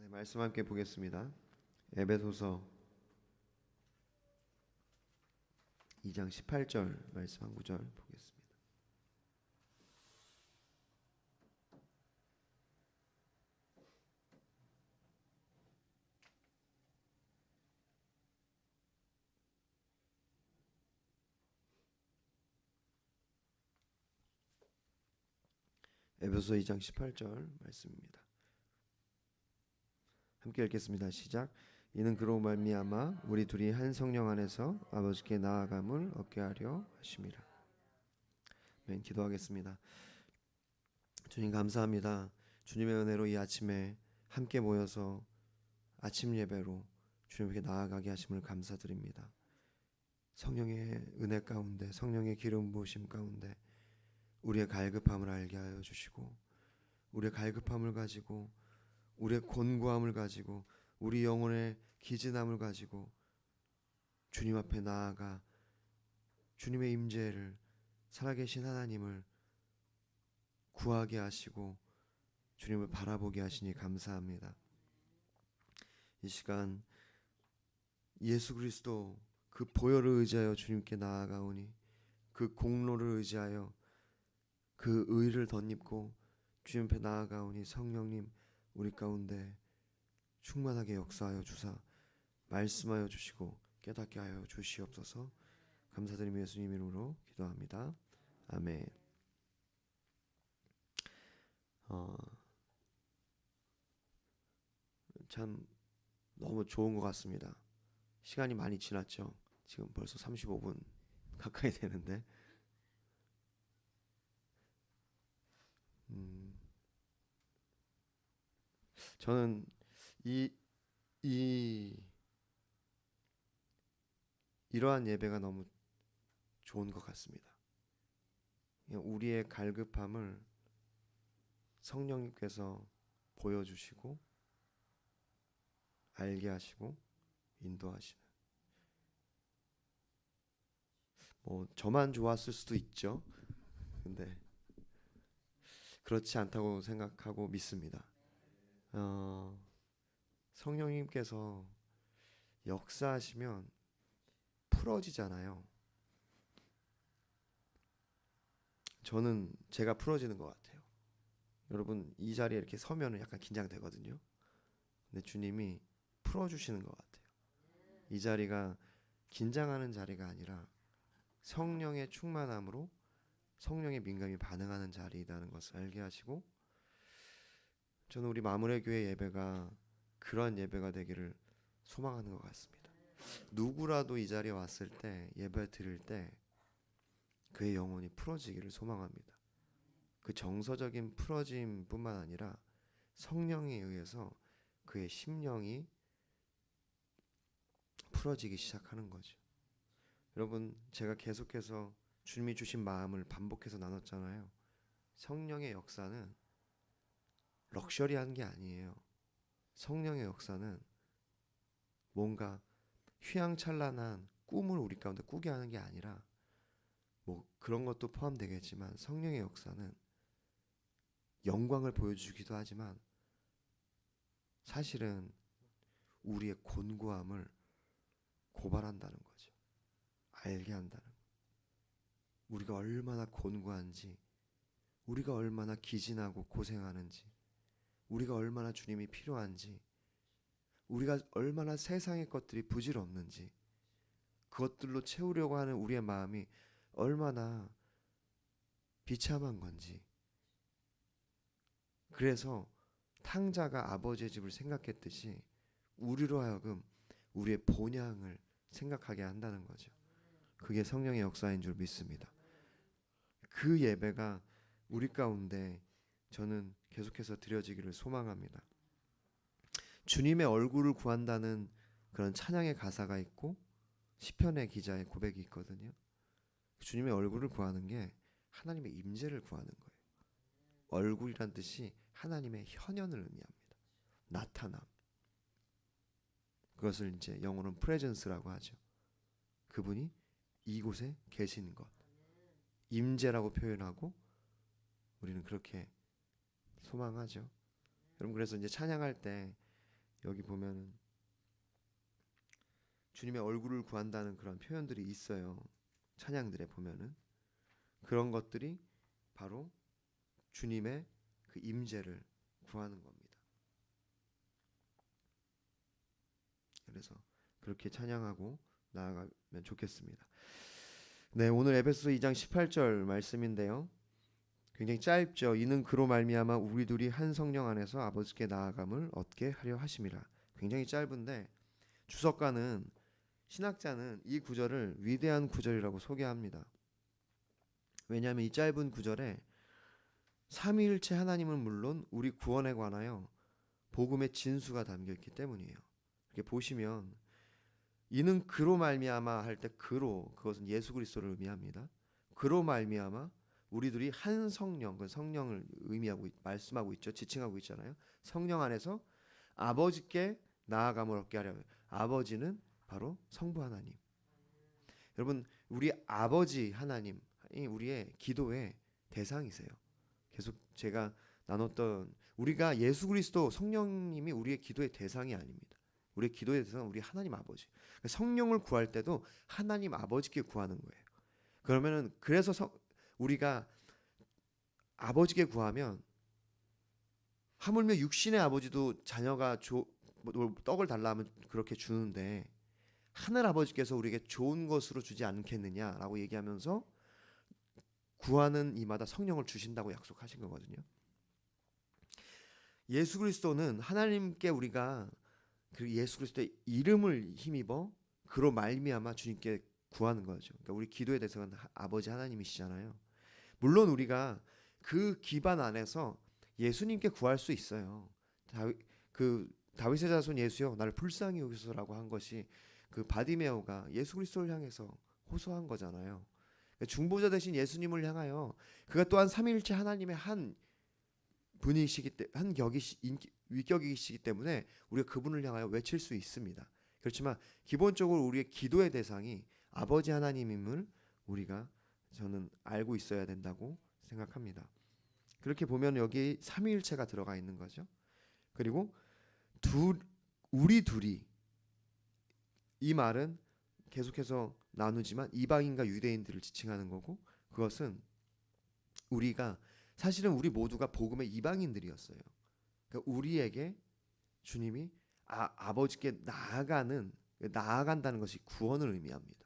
말씀 함께 보겠습니다. 에베소서 2장 18절 말씀 한 구절 보겠습니다. 에베소서 2장 18절 말씀입니다. 함께 읽겠습니다. 시작. 이는 그로 말미암아 우리 둘이 한 성령 안에서 아버지께 나아감을 얻게 하려 하심이라. 아멘. 기도하겠습니다. 주님 감사합니다. 주님의 은혜로 이 아침에 함께 모여서 아침 예배로 주님께 나아가게 하심을 감사드립니다. 성령의 은혜 가운데, 성령의 기름 부으심 가운데 우리의 갈급함을 알게 하여 주시고, 우리의 갈급함을 가지고, 우리의 곤고함을 가지고, 우리 영혼의 기진함을 가지고 주님 앞에 나아가 주님의 임재를, 살아계신 하나님을 구하게 하시고 주님을 바라보게 하시니 감사합니다. 이 시간 예수 그리스도 그 보혈을 의지하여 주님께 나아가오니, 그 공로를 의지하여 그 의를 덧입고 주님 앞에 나아가오니, 성령님 우리 가운데 충만하게 역사하여 주사 말씀하여 주시고 깨닫게 하여 주시옵소서. 감사드리며 예수님 이름으로 기도합니다. 아멘. 참 너무 좋은 것 같습니다. 시간이 많이 지났죠. 지금 벌써 35분 가까이 되는데 저는 이러한 예배가 너무 좋은 것 같습니다. 우리의 갈급함을 성령님께서 보여주시고 알게 하시고 인도하시는, 저만 좋았을 수도 있죠. 근데 그렇지 않다고 생각하고 믿습니다. 성령님께서 역사하시면 풀어지잖아요. 저는 제가 풀어지는 것 같아요. 여러분 이 자리에 이렇게 서면 약간 긴장되거든요. 근데 주님이 풀어주시는 것 같아요. 이 자리가 긴장하는 자리가 아니라 성령의 충만함으로 성령의 민감히 반응하는 자리이라는 것을 알게 하시고, 저는 우리 마무리 교회 예배가 그러한 예배가 되기를 소망하는 것 같습니다. 누구라도 이 자리에 왔을 때, 예배 드릴 때 그의 영혼이 풀어지기를 소망합니다. 그 정서적인 풀어짐뿐만 아니라 성령에 의해서 그의 심령이 풀어지기 시작하는 거죠. 여러분, 제가 계속해서 주님이 주신 마음을 반복해서 나눴잖아요. 성령의 역사는 럭셔리한 게 아니에요. 성령의 역사는 뭔가 휘황찬란한 꿈을 우리 가운데 꾸게 하는 게 아니라, 그런 것도 포함되겠지만, 성령의 역사는 영광을 보여주기도 하지만 사실은 우리의 곤고함을 고발한다는 거죠. 알게 한다는 거예요. 우리가 얼마나 곤고한지, 우리가 얼마나 기진하고 고생하는지, 우리가 얼마나 주님이 필요한지, 우리가 얼마나 세상의 것들이 부질없는지, 그것들로 채우려고 하는 우리의 마음이 얼마나 비참한 건지. 그래서 탕자가 아버지의 집을 생각했듯이 우리로 하여금 우리의 본향을 생각하게 한다는 거죠. 그게 성령의 역사인 줄 믿습니다. 그 예배가 우리 가운데 저는 계속해서 드려지기를 소망합니다. 주님의 얼굴을 구한다는 그런 찬양의 가사가 있고 시편의 기자의 고백이 있거든요. 주님의 얼굴을 구하는 게 하나님의 임재를 구하는 거예요. 얼굴이란 뜻이 하나님의 현현을 의미합니다. 나타남. 그것을 이제 영어로는 presence라고 하죠. 그분이 이곳에 계시는 것, 임재라고 표현하고 우리는 그렇게 소망하죠. 여러분, 그래서 이제 찬양할 때 여기 보면은 주님의 얼굴을 구한다는 그런 표현들이 있어요. 찬양들에 보면은 그런 것들이 바로 주님의 그 임재를 구하는 겁니다. 그래서 그렇게 찬양하고 나아가면 좋겠습니다. 네, 오늘 에베소서 2장 18절 말씀인데요. 굉장히 짧죠. 이는 그로 말미암아 우리들이 한 성령 안에서 아버지께 나아감을 얻게 하려 하심이라. 굉장히 짧은데 주석가는 신학자는 이 구절을 위대한 구절이라고 소개합니다. 왜냐하면 이 짧은 구절에 삼위일체 하나님은 물론 우리 구원에 관하여 복음의 진수가 담겨 있기 때문이에요. 이렇게 보시면 이는 그로 말미암아 할 때 그로, 그것은 예수 그리스도를 의미합니다. 그로 말미암아 우리들이 한 성령, 그 성령을 의미하고 말씀하고 있죠. 지칭하고 있잖아요. 성령 안에서 아버지께 나아감을 얻게 하려면 아버지는 바로 성부 하나님. 여러분, 우리 아버지 하나님 우리의 기도의 대상이세요. 계속 제가 나눴던 우리가 예수 그리스도 성령님이 우리의 기도의 대상이 아닙니다. 우리의 기도의 대상은 우리 하나님 아버지. 성령을 구할 때도 하나님 아버지께 구하는 거예요. 그러면은 그래서 우리가 아버지께 구하면 하물며 육신의 아버지도 자녀가 떡을 달라 하면 그렇게 주는데 하늘 아버지께서 우리에게 좋은 것으로 주지 않겠느냐라고 얘기하면서 구하는 이마다 성령을 주신다고 약속하신 거거든요. 예수 그리스도는 하나님께 우리가 그 예수 그리스도의 이름을 힘입어 그로 말미암아 주님께 구하는 거죠. 그러니까 우리 기도의 대상은 아버지 하나님이시잖아요. 물론 우리가 그 기반 안에서 예수님께 구할 수 있어요. 다윗의 자손 예수여 나를 불쌍히 여기소서라고 한 것이 그 바디메오가 예수 그리스도를 향해서 호소한 거잖아요. 중보자 대신 예수님을 향하여 그가 또한 삼위일체 하나님의 한 분이시기 때문에 위격이시기 때문에 우리가 그분을 향하여 외칠 수 있습니다. 그렇지만 기본적으로 우리의 기도의 대상이 아버지 하나님임을 저는 알고 있어야 된다고 생각합니다. 그렇게 보면 여기 삼위일체가 들어가 있는 거죠. 그리고 우리 둘이 이 말은 계속해서 나누지만 이방인과 유대인들을 지칭하는 거고 그것은 사실은 우리 모두가 복음의 이방인들이었어요. 그러니까 우리에게 주님이 아버지께 나아간다는 것이 구원을 의미합니다.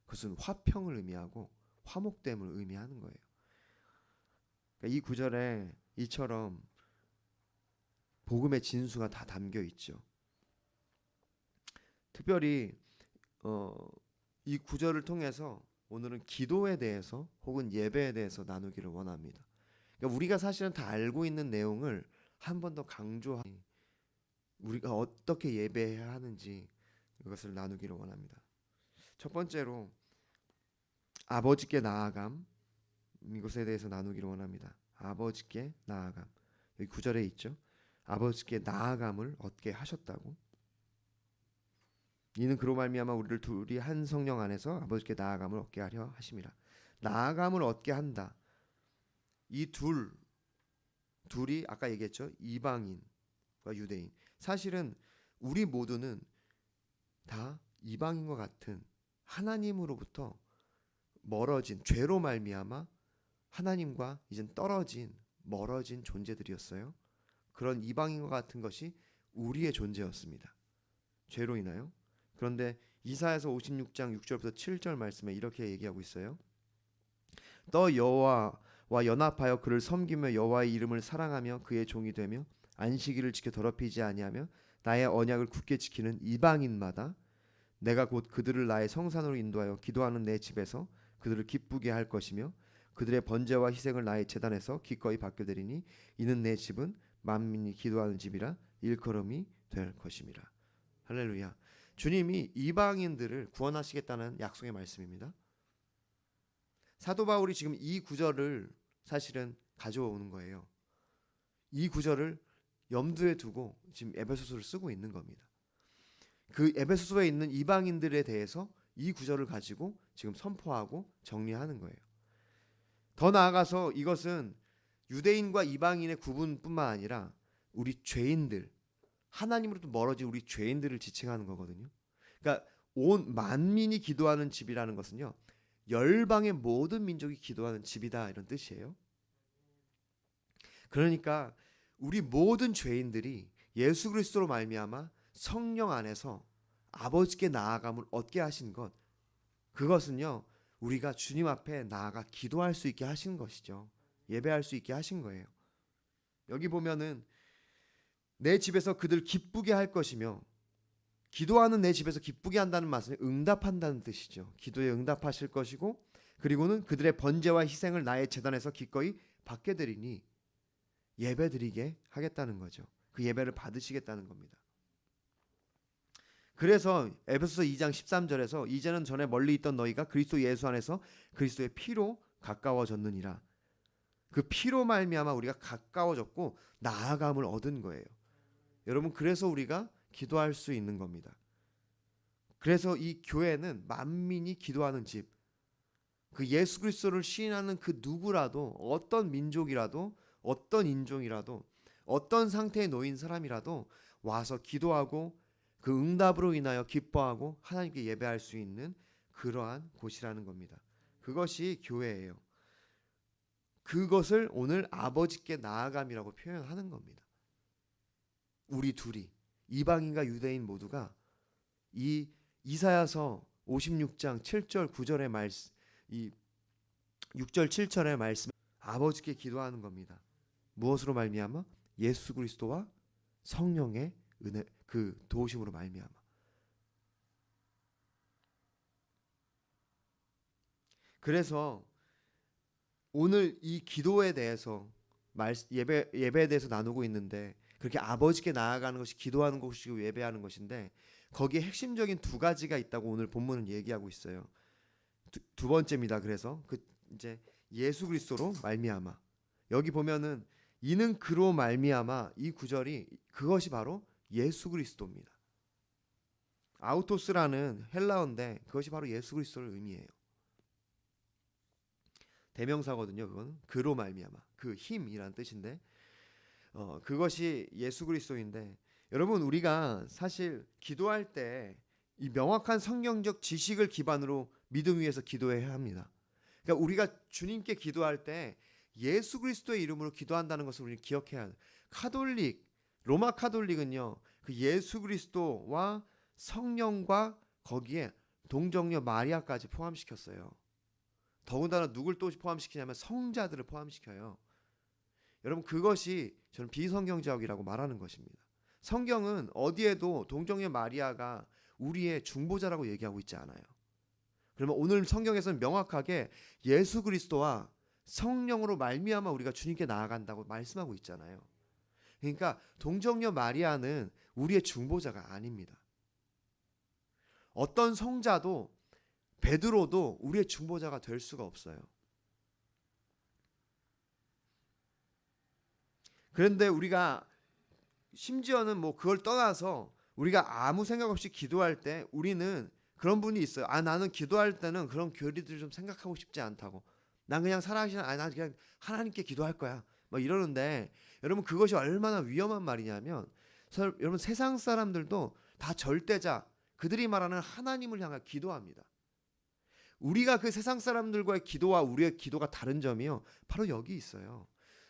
그것은 화평을 의미하고 화목됨을 의미하는 거예요. 그러니까 이 구절에 이처럼 복음의 진수가 다 담겨 있죠. 특별히 이 구절을 통해서 오늘은 기도에 대해서 혹은 예배에 대해서 나누기를 원합니다. 그러니까 우리가 사실은 다 알고 있는 내용을 한 번 더 강조하니 우리가 어떻게 예배해야 하는지 이것을 나누기를 원합니다. 첫 번째로 아버지께 나아감, 이것에 대해서 나누기를 원합니다. 아버지께 나아감. 여기 9절에 있죠. 아버지께 나아감을 얻게 하셨다고. 이는 그로 말미암아 우리를 둘이 한 성령 안에서 아버지께 나아감을 얻게 하려 하심이라. 나아감을 얻게 한다. 이 둘이 아까 얘기했죠. 이방인과 유대인. 사실은 우리 모두는 다 이방인과 같은 하나님으로부터 멀어진 죄로 말미암아 하나님과 이젠 멀어진 존재들이었어요. 그런 이방인과 같은 것이 우리의 존재였습니다. 죄로 인하여. 그런데 이사야서 56장 6절부터 7절 말씀에 이렇게 얘기하고 있어요. 또 여호와와 연합하여 그를 섬기며 여호와의 이름을 사랑하며 그의 종이 되며 안식일을 지켜 더럽히지 아니하며 나의 언약을 굳게 지키는 이방인마다 내가 곧 그들을 나의 성산으로 인도하여 기도하는 내 집에서 그들을 기쁘게 할 것이며 그들의 번제와 희생을 나의 제단에서 기꺼이 받게되리니 이는 내 집은 만민이 기도하는 집이라 일컬음이 될 것임이라. 할렐루야. 주님이 이방인들을 구원하시겠다는 약속의 말씀입니다. 사도 바울이 지금 이 구절을 사실은 가져오는 거예요. 이 구절을 염두에 두고 지금 에베소서를 쓰고 있는 겁니다. 그 에베소서에 있는 이방인들에 대해서 이 구절을 가지고 지금 선포하고 정리하는 거예요. 더 나아가서 이것은 유대인과 이방인의 구분뿐만 아니라 우리 죄인들, 하나님으로부터 멀어진 우리 죄인들을 지칭하는 거거든요. 그러니까 온 만민이 기도하는 집이라는 것은요, 열방의 모든 민족이 기도하는 집이다, 이런 뜻이에요. 그러니까 우리 모든 죄인들이 예수 그리스도로 말미암아 성령 안에서 아버지께 나아감을 얻게 하신 것, 그것은요 우리가 주님 앞에 나아가 기도할 수 있게 하신 것이죠. 예배할 수 있게 하신 거예요. 여기 보면은 내 집에서 그들 기쁘게 할 것이며, 기도하는 내 집에서 기쁘게 한다는 말은 응답한다는 뜻이죠. 기도에 응답하실 것이고, 그리고는 그들의 번제와 희생을 나의 제단에서 기꺼이 받게 되리니 예배 드리게 하겠다는 거죠. 그 예배를 받으시겠다는 겁니다. 그래서 에베소서 2장 13절에서 이제는 전에 멀리 있던 너희가 그리스도 예수 안에서 그리스도의 피로 가까워졌느니라. 그 피로 말미암아 우리가 가까워졌고 나아감을 얻은 거예요. 여러분, 그래서 우리가 기도할 수 있는 겁니다. 그래서 이 교회는 만민이 기도하는 집, 그 예수 그리스도를 시인하는 그 누구라도, 어떤 민족이라도, 어떤 인종이라도, 어떤 상태에 놓인 사람이라도 와서 기도하고 그 응답으로 인하여 기뻐하고 하나님께 예배할 수 있는 그러한 곳이라는 겁니다. 그것이 교회예요. 그것을 오늘 아버지께 나아감이라고 표현하는 겁니다. 우리 둘이, 이방인과 유대인 모두가 이 이사야서 56장 7절 9절의 말씀, 이 6절 7절의 말씀, 아버지께 기도하는 겁니다. 무엇으로 말미암아? 예수 그리스도와 성령의 은혜, 그 도우심으로 말미암아. 그래서 오늘 이 기도에 대해서 예배에 대해서 나누고 있는데, 그렇게 아버지께 나아가는 것이 기도하는 것이고 예배하는 것인데, 거기에 핵심적인 두 가지가 있다고 오늘 본문은 얘기하고 있어요. 두 번째입니다. 그래서 그 이제 예수 그리스도로 말미암아. 여기 보면은 이는 그로 말미암아, 이 구절이 그것이 바로 예수 그리스도입니다. 아우토스라는 헬라어인데 그것이 바로 예수 그리스도를 의미해요. 대명사거든요. 그건 그로 말미암아, 그 힘이란 뜻인데, 그것이 예수 그리스도인데, 여러분, 우리가 사실 기도할 때 이 명확한 성경적 지식을 기반으로 믿음 위에서 기도해야 합니다. 그러니까 우리가 주님께 기도할 때 예수 그리스도의 이름으로 기도한다는 것을 우리는 기억해야 해요. 로마 카톨릭은요, 그 예수 그리스도와 성령과 거기에 동정녀 마리아까지 포함시켰어요. 더군다나 누굴 또 포함시키냐면 성자들을 포함시켜요. 여러분, 그것이 저는 비성경적이라고 말하는 것입니다. 성경은 어디에도 동정녀 마리아가 우리의 중보자라고 얘기하고 있지 않아요. 그러면 오늘 성경에서는 명확하게 예수 그리스도와 성령으로 말미암아 우리가 주님께 나아간다고 말씀하고 있잖아요. 그러니까 동정녀 마리아는 우리의 중보자가 아닙니다. 어떤 성자도, 베드로도 우리의 중보자가 될 수가 없어요. 그런데 우리가 심지어는 뭐 그걸 떠나서 우리가 아무 생각 없이 기도할 때 우리는 그런 분이 있어요. 나는 기도할 때는 그런 교리들 좀 생각하고 싶지 않다고. 난 그냥 살아계시는, 난 그냥 하나님께 기도할 거야, 뭐 이러는데, 여러분, 그것이 얼마나 위험한 말이냐면, 여러분, 세상 사람들도 다 절대자, 그들이 말하는 하나님을 향해 기도합니다. 우리가 그 세상 사람들과의 기도와 우리의 기도가 다른 점이요, 바로 여기 있어요.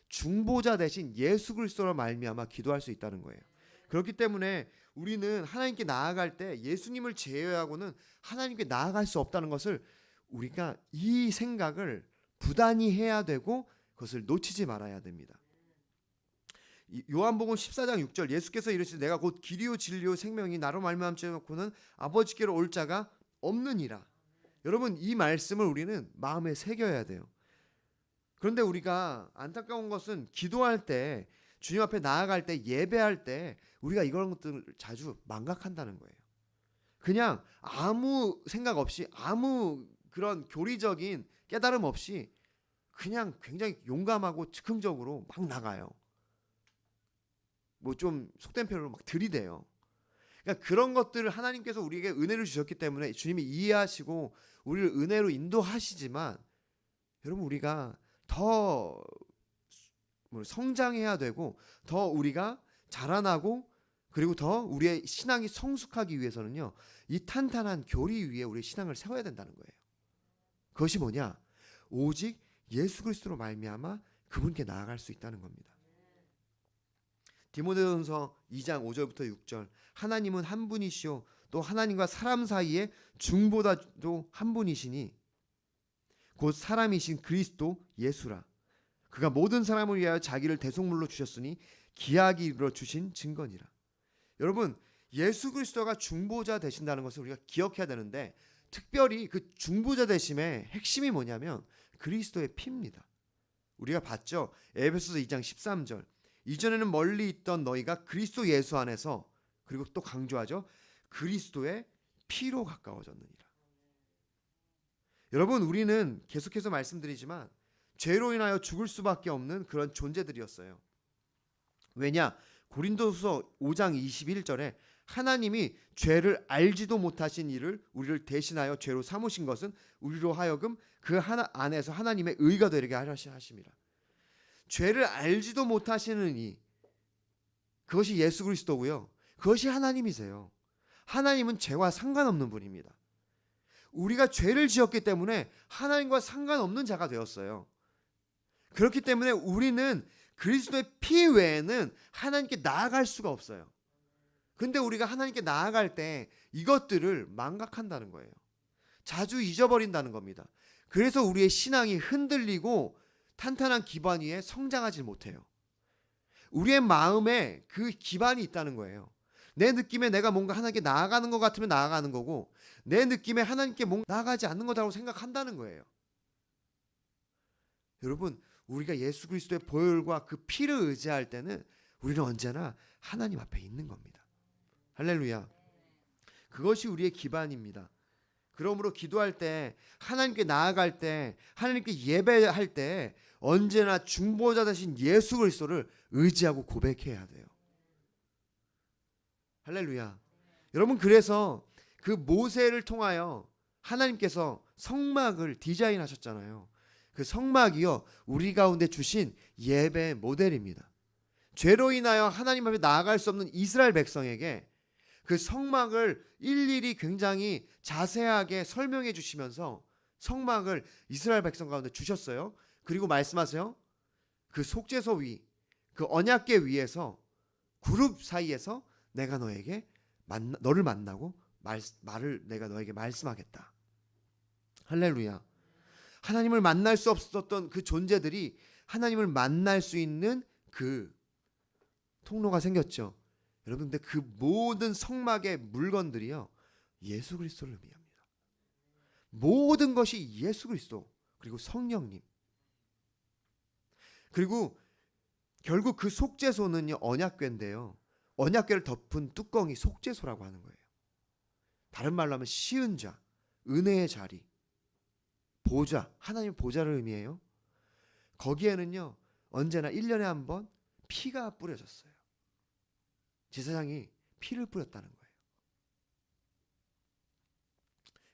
중보자 대신 예수 그리스도로 말미암아 기도할 수 있다는 거예요. 그렇기 때문에 우리는 하나님께 나아갈 때 예수님을 제외하고는 하나님께 나아갈 수 없다는 것을, 우리가 이 생각을 부단히 해야 되고 그것을 놓치지 말아야 됩니다. 요한복음 14장 6절, 예수께서 이르시되 내가 곧 길이요 진리요 생명이 나로 말미암지 않고는 아버지께로 올 자가 없느니라. 여러분, 이 말씀을 우리는 마음에 새겨야 돼요. 그런데 우리가 안타까운 것은 기도할 때, 주님 앞에 나아갈 때, 예배할 때 우리가 이런 것들을 자주 망각한다는 거예요. 그냥 아무 생각 없이, 아무 그런 교리적인 깨달음 없이 그냥 굉장히 용감하고 즉흥적으로 막 나가요. 뭐 좀 속된 표현으로 막 들이대요. 그러니까 그런 것들을 하나님께서 우리에게 은혜를 주셨기 때문에 주님이 이해하시고 우리를 은혜로 인도하시지만, 여러분, 우리가 더 성장해야 되고 더 우리가 자라나고 그리고 더 우리의 신앙이 성숙하기 위해서는요, 이 탄탄한 교리 위에 우리의 신앙을 세워야 된다는 거예요. 그것이 뭐냐? 오직 예수 그리스도로 말미암아 그분께 나아갈 수 있다는 겁니다. 디모데전서 2장 5절부터 6절, 하나님은 한 분이시요 또 하나님과 사람 사이에 중보자도 한 분이시니 곧 사람이신 그리스도 예수라. 그가 모든 사람을 위하여 자기를 대속물로 주셨으니 기하게 이루어 주신 증거니라. 여러분, 예수 그리스도가 중보자 되신다는 것을 우리가 기억해야 되는데, 특별히 그 중보자 되심의 핵심이 뭐냐면 그리스도의 피입니다. 우리가 봤죠? 에베소서 2장 13절, 이전에는 멀리 있던 너희가 그리스도 예수 안에서, 그리고 또 강조하죠, 그리스도의 피로 가까워졌느니라. 여러분, 우리는 계속해서 말씀드리지만 죄로 인하여 죽을 수밖에 없는 그런 존재들이었어요. 왜냐? 고린도후서 5장 21절에 하나님이 죄를 알지도 못하신 이를 우리를 대신하여 죄로 삼으신 것은 우리로 하여금 그 하나 안에서 하나님의 의가 되게 하려 하심이라. 죄를 알지도 못하시는 이, 그것이 예수 그리스도고요, 그것이 하나님이세요. 하나님은 죄와 상관없는 분입니다. 우리가 죄를 지었기 때문에 하나님과 상관없는 자가 되었어요. 그렇기 때문에 우리는 그리스도의 피 외에는 하나님께 나아갈 수가 없어요. 근데 우리가 하나님께 나아갈 때 이것들을 망각한다는 거예요. 자주 잊어버린다는 겁니다. 그래서 우리의 신앙이 흔들리고 탄탄한 기반 위에 성장하지 못해요. 우리의 마음에 그 기반이 있다는 거예요. 내 느낌에 내가 뭔가 하나님께 나아가는 것 같으면 나아가는 거고, 내 느낌에 하나님께 뭔가 나아가지 않는 거라고 생각한다는 거예요. 여러분, 우리가 예수 그리스도의 보혈과 그 피를 의지할 때는 우리는 언제나 하나님 앞에 있는 겁니다. 할렐루야. 그것이 우리의 기반입니다. 그러므로 기도할 때, 하나님께 나아갈 때, 하나님께 예배할 때 언제나 중보자 되신 예수 그리스도를 의지하고 고백해야 돼요. 할렐루야. 여러분, 그래서 그 모세를 통하여 하나님께서 성막을 디자인하셨잖아요. 그 성막이요, 우리 가운데 주신 예배 모델입니다. 죄로 인하여 하나님 앞에 나아갈 수 없는 이스라엘 백성에게 그 성막을 일일이 굉장히 자세하게 설명해 주시면서 성막을 이스라엘 백성 가운데 주셨어요. 그리고 말씀하세요. 그 속죄소 위, 그 언약궤 위에서 그룹 사이에서 내가 너에게 너를 만나고 말을 내가 너에게 말씀하겠다. 할렐루야. 하나님을 만날 수 없었던 그 존재들이 하나님을 만날 수 있는 그 통로가 생겼죠. 여러분, 근데 그 모든 성막의 물건들이요, 예수 그리스도를 의미합니다. 모든 것이 예수 그리스도, 그리고 성령님, 그리고 결국 그 속죄소는요, 언약궤인데요, 언약궤를 덮은 뚜껑이 속죄소라고 하는 거예요. 다른 말로 하면 시은 자, 은혜의 자리, 보좌, 하나님 보좌를 의미해요. 거기에는요, 언제나 1년에 한 번 피가 뿌려졌어요. 제사장이 피를 뿌렸다는 거예요.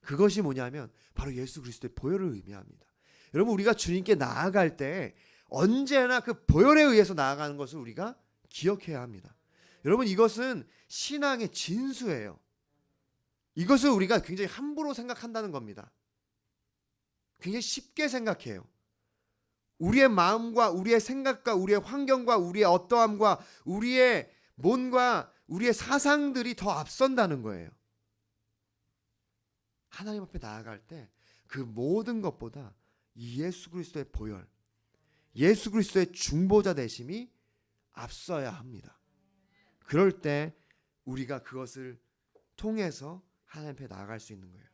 그것이 뭐냐면 바로 예수 그리스도의 보혈을 의미합니다. 여러분, 우리가 주님께 나아갈 때 언제나 그 보혈에 의해서 나아가는 것을 우리가 기억해야 합니다. 여러분, 이것은 신앙의 진수예요. 이것을 우리가 굉장히 함부로 생각한다는 겁니다. 굉장히 쉽게 생각해요. 우리의 마음과 우리의 생각과 우리의 환경과 우리의 어떠함과 우리의 뭔가 우리의 사상들이 더 앞선다는 거예요. 하나님 앞에 나아갈 때 그 모든 것보다 예수 그리스도의 보혈, 예수 그리스도의 중보자 되심이 앞서야 합니다. 그럴 때 우리가 그것을 통해서 하나님 앞에 나아갈 수 있는 거예요.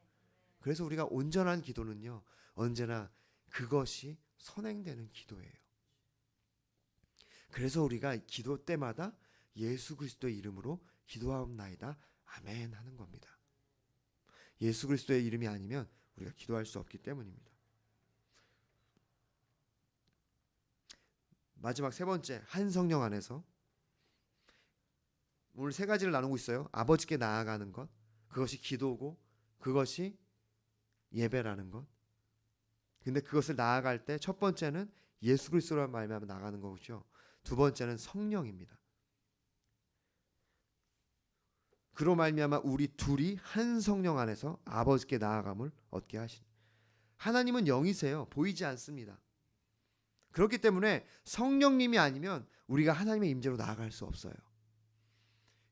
그래서 우리가 온전한 기도는요, 언제나 그것이 선행되는 기도예요. 그래서 우리가 기도 때마다 예수 그리스도의 이름으로 기도하옵나이다, 아멘 하는 겁니다. 예수 그리스도의 이름이 아니면 우리가 기도할 수 없기 때문입니다. 마지막 세 번째, 한 성령 안에서 오늘 세 가지를 나누고 있어요. 아버지께 나아가는 것, 그것이 기도고, 그것이 예배라는 것. 근데 그것을 나아갈 때 첫 번째는 예수 그리스도라는 말미암아 나가는 거죠. 두 번째는 성령입니다. 그로 말미암아 우리 둘이 한 성령 안에서 아버지께 나아감을 얻게 하신. 하나님은 영이세요. 보이지 않습니다. 그렇기 때문에 성령님이 아니면 우리가 하나님의 임재로 나아갈 수 없어요.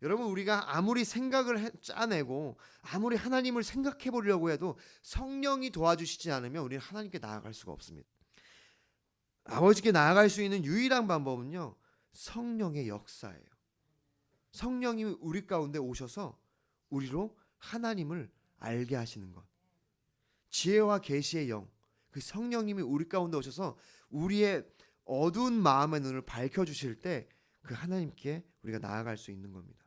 여러분, 우리가 아무리 생각을 짜내고 아무리 하나님을 생각해 보려고 해도 성령이 도와주시지 않으면 우리는 하나님께 나아갈 수가 없습니다. 아버지께 나아갈 수 있는 유일한 방법은요, 성령의 역사예요. 성령님이 우리 가운데 오셔서 우리로 하나님을 알게 하시는 것. 지혜와 계시의 영, 그 성령님이 우리 가운데 오셔서 우리의 어두운 마음의 눈을 밝혀주실 때 그 하나님께 우리가 나아갈 수 있는 겁니다.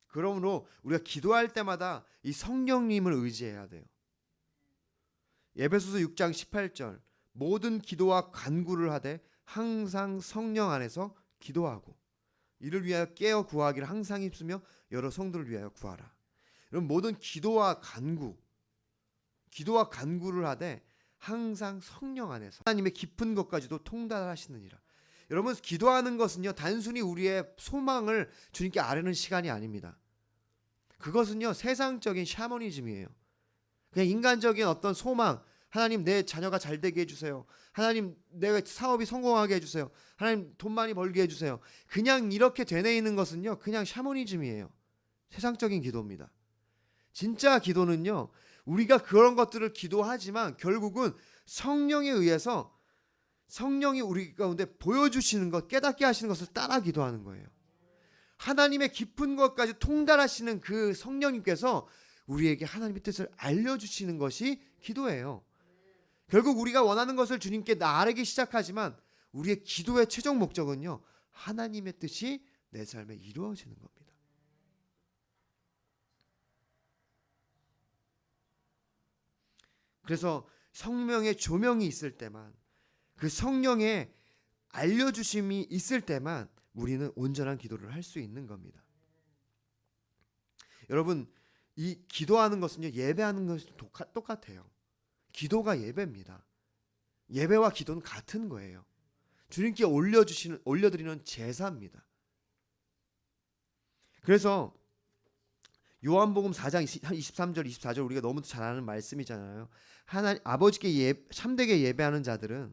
그러므로 우리가 기도할 때마다 이 성령님을 의지해야 돼요. 에베소서 6장 18절, 모든 기도와 간구를 하되 항상 성령 안에서 기도하고 이를 위하여 깨어 구하기를 항상 힘쓰며 여러 성도를 위하여 구하라. 여러분, 모든 기도와 간구를 하되 항상 성령 안에서 하나님의 깊은 것까지도 통달하시느니라. 여러분, 기도하는 것은요, 단순히 우리의 소망을 주님께 아뢰는 시간이 아닙니다. 그것은요, 세상적인 샤머니즘이에요. 그냥 인간적인 어떤 소망, 하나님 내 자녀가 잘 되게 해주세요. 하나님 내가 사업이 성공하게 해주세요. 하나님 돈 많이 벌게 해주세요. 그냥 이렇게 되뇌이는 것은요, 그냥 샤머니즘이에요. 세상적인 기도입니다. 진짜 기도는요, 우리가 그런 것들을 기도하지만 결국은 성령에 의해서 성령이 우리 가운데 보여주시는 것, 깨닫게 하시는 것을 따라 기도하는 거예요. 하나님의 깊은 것까지 통달하시는 그 성령님께서 우리에게 하나님의 뜻을 알려주시는 것이 기도예요. 결국 우리가 원하는 것을 주님께 아뢰기 시작하지만 우리의 기도의 최종 목적은요, 하나님의 뜻이 내 삶에 이루어지는 겁니다. 그래서 성령의 조명이 있을 때만, 그 성령의 알려주심이 있을 때만 우리는 온전한 기도를 할 수 있는 겁니다. 여러분, 이 기도하는 것은요, 예배하는 것이 똑같아요. 기도가 예배입니다. 예배와 기도는 같은 거예요. 주님께 올려드리는 제사입니다. 그래서 요한복음 4장 23절 24절 우리가 너무 잘 아는 말씀이잖아요. 하나님 아버지께 참되게 예배하는 자들은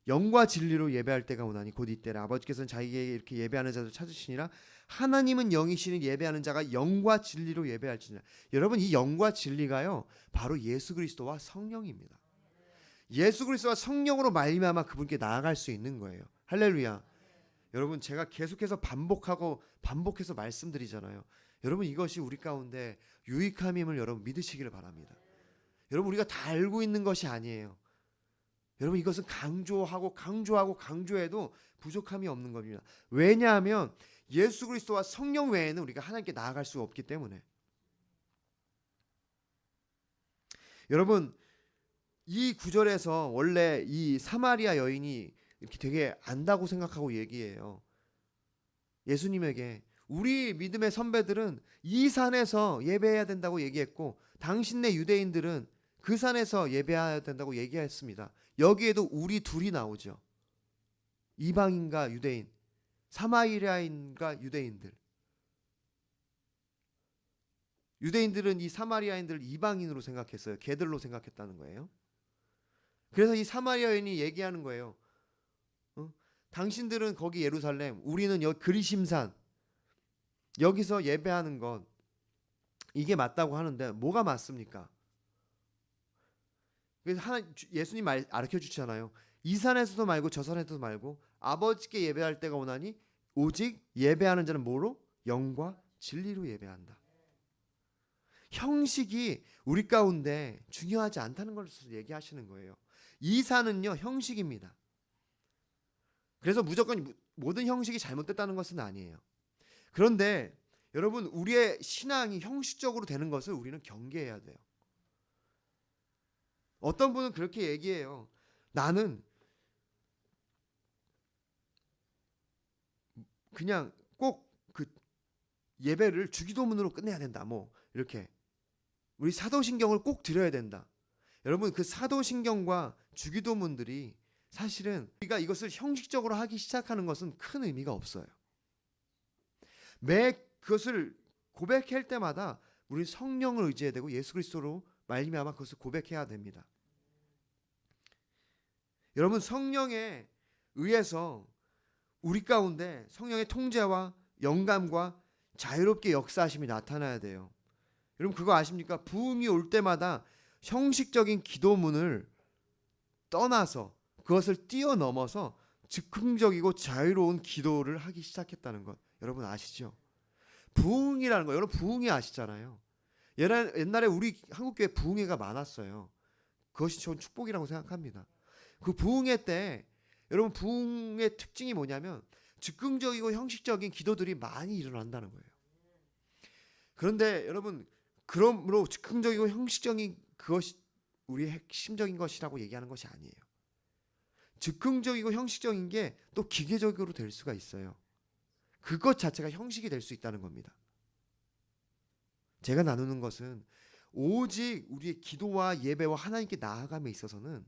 영과 진리로 예배할 때가 오나니 곧 이때라. 아버지께서는 자기에게 이렇게 예배하는 자들 찾으시니라. 하나님은 영이시니 예배하는 자가 영과 진리로 예배할지니라. 여러분, 이 영과 진리가요, 바로 예수 그리스도와 성령입니다. 예수 그리스도와 성령으로 말미암아 그분께 나아갈 수 있는 거예요. 할렐루야. 여러분, 제가 계속해서 반복해서 말씀드리잖아요. 여러분, 이것이 우리 가운데 유익함임을 여러분 믿으시기를 바랍니다. 여러분, 우리가 다 알고 있는 것이 아니에요. 여러분, 이것은 강조해도 부족함이 없는 겁니다. 왜냐하면 예수 그리스도와 성령 외에는 우리가 하나님께 나아갈 수가 없기 때문에. 여러분, 이 구절에서 원래 이 사마리아 여인이 이렇게 되게 안다고 생각하고 얘기해요. 예수님에게 우리 믿음의 선배들은 이 산에서 예배해야 된다고 얘기했고 당신네 유대인들은 그 산에서 예배해야 된다고 얘기했습니다. 여기에도 우리 둘이 나오죠. 이방인과 유대인, 사마리아인과 유대인들. 유대인들은 이 사마리아인들을 이방인으로 생각했어요. 개들로 생각했다는 거예요. 그래서 이 사마리아 여인이 얘기하는 거예요. 당신들은 거기 예루살렘, 우리는 여기 그리심산, 여기서 예배하는 것, 이게 맞다고 하는데 뭐가 맞습니까? 그래서 예수님 가르쳐 주잖아요. 이 산에서도 말고 저 산에서도 말고 아버지께 예배할 때가 오나니 오직 예배하는 자는 뭐로? 영과 진리로 예배한다. 형식이 우리 가운데 중요하지 않다는 것을 얘기하시는 거예요. 이 산은요, 형식입니다. 그래서 무조건 모든 형식이 잘못됐다는 것은 아니에요. 그런데 여러분, 우리의 신앙이 형식적으로 되는 것을 우리는 경계해야 돼요. 어떤 분은 그렇게 얘기해요. 나는 그냥 꼭 그 예배를 주기도문으로 끝내야 된다. 뭐 이렇게 우리 사도신경을 꼭 드려야 된다. 여러분, 그 사도신경과 주기도문들이 사실은 우리가 이것을 형식적으로 하기 시작하는 것은 큰 의미가 없어요. 매 그것을 고백할 때마다 우리 성령을 의지해야 되고 예수 그리스도로 말미암아 그것을 고백해야 됩니다. 여러분, 성령에 의해서 우리 가운데 성령의 통제와 영감과 자유롭게 역사하심이 나타나야 돼요. 여러분, 그거 아십니까? 부흥이 올 때마다 형식적인 기도문을 떠나서 그것을 뛰어넘어서 즉흥적이고 자유로운 기도를 하기 시작했다는 것, 여러분 아시죠? 부흥이라는 거, 여러분 부흥회 아시잖아요. 옛날에 우리 한국교회 부흥회가 많았어요. 그것이 전 축복이라고 생각합니다. 그 부흥회 때 여러분, 부흥의 특징이 뭐냐면 즉흥적이고 형식적인 기도들이 많이 일어난다는 거예요. 그런데 여러분, 그러므로 즉흥적이고 형식적인 그것이 우리의 핵심적인 것이라고 얘기하는 것이 아니에요. 즉흥적이고 형식적인 게 또 기계적으로 될 수가 있어요. 그것 자체가 형식이 될 수 있다는 겁니다. 제가 나누는 것은 오직 우리의 기도와 예배와 하나님께 나아감에 있어서는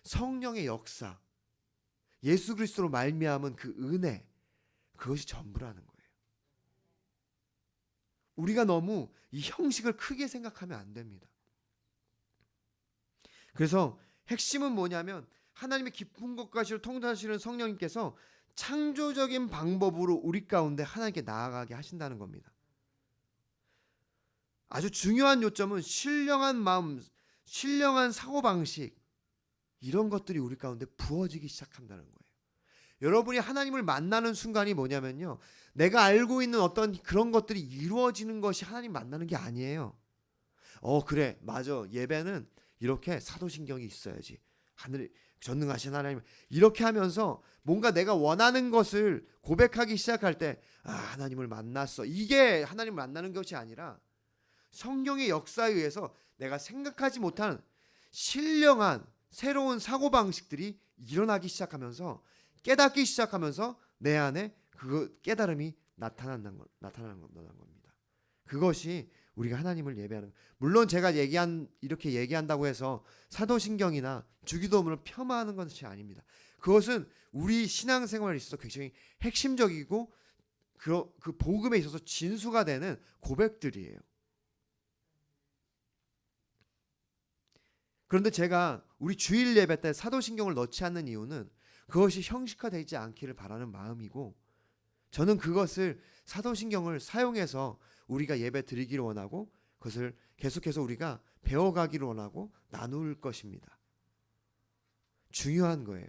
성령의 역사, 예수 그리스도로 말미암은 그 은혜, 그것이 전부라는 거예요. 우리가 너무 이 형식을 크게 생각하면 안 됩니다. 그래서 핵심은 뭐냐면 하나님의 깊은 것까지로 통달하시는 성령님께서 창조적인 방법으로 우리 가운데 하나님께 나아가게 하신다는 겁니다. 아주 중요한 요점은 신령한 마음, 신령한 사고방식, 이런 것들이 우리 가운데 부어지기 시작한다는 거예요. 여러분이 하나님을 만나는 순간이 뭐냐면요, 내가 알고 있는 어떤 그런 것들이 이루어지는 것이 하나님 만나는 게 아니에요. 그래, 맞아, 예배는 이렇게 사도신경이 있어야지, 하늘 전능하신 하나님, 이렇게 하면서 뭔가 내가 원하는 것을 고백하기 시작할 때 하나님을 만났어, 이게 하나님을 만나는 것이 아니라 성령의 역사에 의해서 내가 생각하지 못한 신령한 새로운 사고방식들이 일어나기 시작하면서, 깨닫기 시작하면서 내 안에 그 깨달음이 나타나는 겁니다. 그것이 우리가 하나님을 예배하는, 물론 제가 이렇게 얘기한다고 해서 사도신경이나 주기도문을 폄하하는 것이 아닙니다. 그것은 우리 신앙생활에 있어서 굉장히 핵심적이고 그 복음에 있어서 진수가 되는 고백들이에요. 그런데 제가 우리 주일 예배 때 사도신경을 넣지 않는 이유는 그것이 형식화되지 않기를 바라는 마음이고, 저는 그것을 사도신경을 사용해서 우리가 예배 드리기를 원하고 그것을 계속해서 우리가 배워가기를 원하고 나눌 것입니다. 중요한 거예요.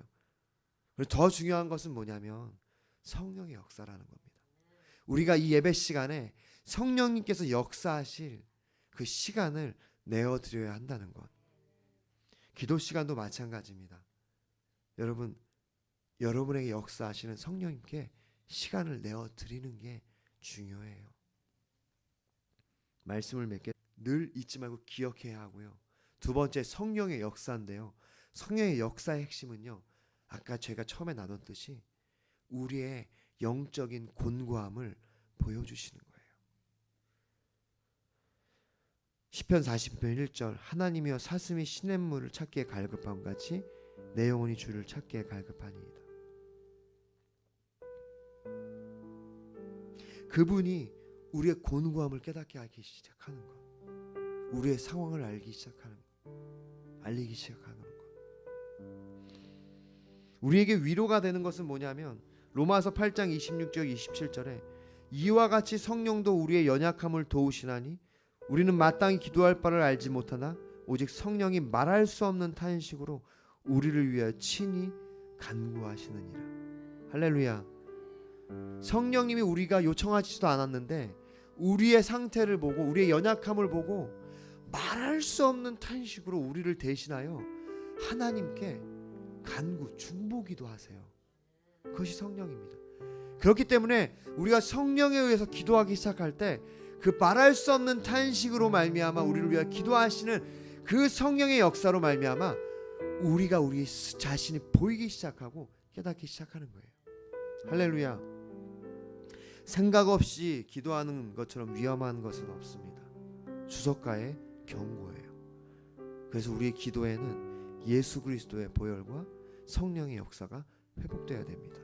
그리고 더 중요한 것은 뭐냐면 성령의 역사라는 겁니다. 우리가 이 예배 시간에 성령님께서 역사하실 그 시간을 내어드려야 한다는 것. 기도 시간도 마찬가지입니다. 여러분에게 역사하시는 성령님께 시간을 내어드리는 게 중요해요. 말씀을 몇 개 늘 잊지 말고 기억해야 하고요. 두 번째, 성령의 역사인데요. 성령의 역사의 핵심은요, 아까 제가 처음에 나눴듯이 우리의 영적인 곤고함을 보여주시는 거예요. 시편 40편 1절, 하나님이여 사슴이 시냇물을 찾기에 갈급함 같이 내 영혼이 주를 찾기에 갈급하니이다. 그분이 우리의 곤고함을 깨닫게 하기 시작하는 것, 우리의 상황을 알리기 시작하는 것. 우리에게 위로가 되는 것은 뭐냐면 로마서 8장 26절 27절에 이와 같이 성령도 우리의 연약함을 도우시나니 우리는 마땅히 기도할 바를 알지 못하나 오직 성령이 말할 수 없는 탄식으로 우리를 위하여 친히 간구하시느니라. 할렐루야. 성령님이 우리가 요청하지도 않았는데 우리의 상태를 보고 우리의 연약함을 보고 말할 수 없는 탄식으로 우리를 대신하여 하나님께 간구, 중보기도 하세요. 그것이 성령입니다. 그렇기 때문에 우리가 성령에 의해서 기도하기 시작할 때 그 말할 수 없는 탄식으로 말미암아 우리를 위하여 기도하시는 그 성령의 역사로 말미암아 우리가 우리 자신이 보이기 시작하고 깨닫기 시작하는 거예요. 할렐루야. 생각 없이 기도하는 것처럼 위험한 것은 없습니다. 주석가의 경고예요. 그래서 우리의 기도에는 예수 그리스도의 보혈과 성령의 역사가 회복되어야 됩니다.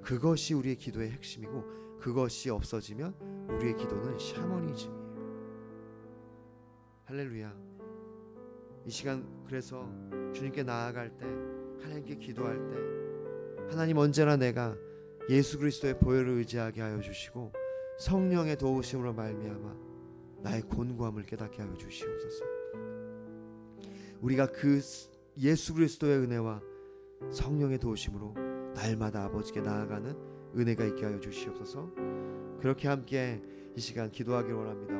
그것이 우리의 기도의 핵심이고 그것이 없어지면 우리의 기도는 샤머니즘이에요. 할렐루야. 이 시간 그래서 주님께 나아갈 때, 하나님께 기도할 때 하나님 언제나 내가 예수 그리스도의 보혈을 의지하게 하여 주시고 성령의 도우심으로 말미암아 나의 곤고함을 깨닫게 하여 주시옵소서. 우리가 그 예수 그리스도의 은혜와 성령의 도우심으로 날마다 아버지께 나아가는 은혜가 있게 하여 주시옵소서. 그렇게 함께 이 시간 기도하기를 원합니다.